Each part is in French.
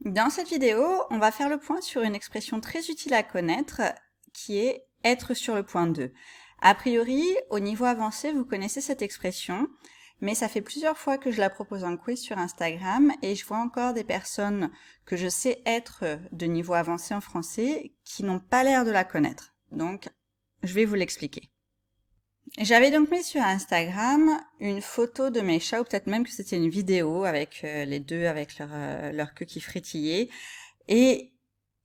Dans cette vidéo, on va faire le point sur une expression très utile à connaître qui est « être sur le point de ». A priori, au niveau avancé, vous connaissez cette expression, mais ça fait plusieurs fois que je la propose en quiz sur Instagram et je vois encore des personnes que je sais être de niveau avancé en français qui n'ont pas l'air de la connaître. Donc, je vais vous l'expliquer. J'avais donc mis sur Instagram une photo de mes chats, ou peut-être même que c'était une vidéo avec les deux avec leur queue qui frétillait. Et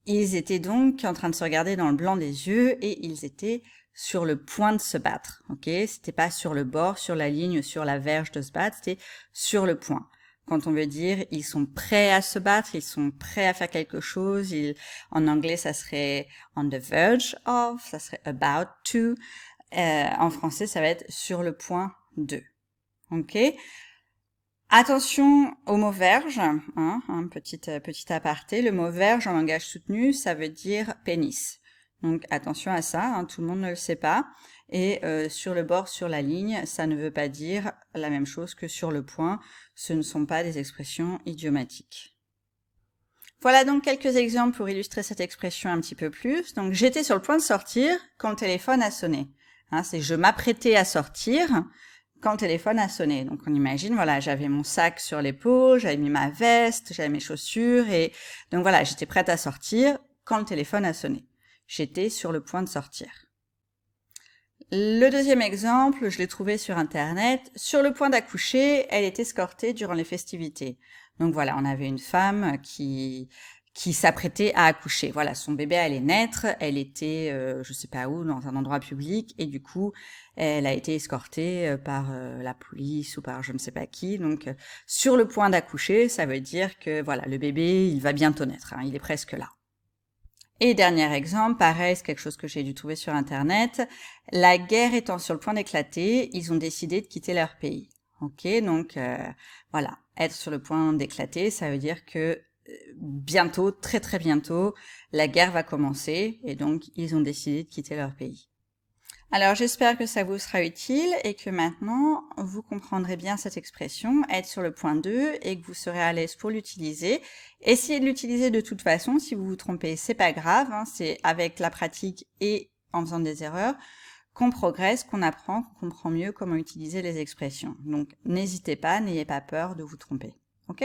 ils étaient donc en train de se regarder dans le blanc des yeux et ils étaient sur le point de se battre. Ok, c'était pas sur le bord, sur la ligne, sur la verge de se battre, c'était sur le point. Quand on veut dire ils sont prêts à se battre, ils sont prêts à faire quelque chose, en anglais ça serait on the verge of, ça serait about to. En français, ça va être sur le point de. Ok. Attention au mot verge, petit aparté. Le mot verge en langage soutenu, ça veut dire pénis. Donc attention à ça, tout le monde ne le sait pas. Et sur le bord, sur la ligne, ça ne veut pas dire la même chose que sur le point. Ce ne sont pas des expressions idiomatiques. Voilà donc quelques exemples pour illustrer cette expression un petit peu plus. Donc j'étais sur le point de sortir quand le téléphone a sonné. C'est je m'apprêtais à sortir quand le téléphone a sonné. Donc on imagine, voilà, j'avais mon sac sur l'épaule, j'avais mis ma veste, j'avais mes chaussures et donc voilà, j'étais prête à sortir quand le téléphone a sonné. J'étais sur le point de sortir. Le deuxième exemple, je l'ai trouvé sur internet. Sur le point d'accoucher, elle était escortée durant les festivités. Donc voilà, on avait une femme qui s'apprêtait à accoucher. Voilà, son bébé allait naître, elle était, je sais pas où, dans un endroit public, et du coup, elle a été escortée par la police ou par je ne sais pas qui. Donc, sur le point d'accoucher, ça veut dire que voilà, le bébé, il va bientôt naître, il est presque là. Et dernier exemple, pareil, c'est quelque chose que j'ai dû trouver sur internet. La guerre étant sur le point d'éclater, ils ont décidé de quitter leur pays. Ok, donc voilà, être sur le point d'éclater, ça veut dire que bientôt, très très bientôt, la guerre va commencer et donc ils ont décidé de quitter leur pays. Alors j'espère que ça vous sera utile et que maintenant vous comprendrez bien cette expression, être sur le point de, et que vous serez à l'aise pour l'utiliser. Essayez de l'utiliser de toute façon, si vous vous trompez, c'est pas grave, c'est avec la pratique et en faisant des erreurs qu'on progresse, qu'on apprend, qu'on comprend mieux comment utiliser les expressions. Donc n'hésitez pas, n'ayez pas peur de vous tromper. Ok ?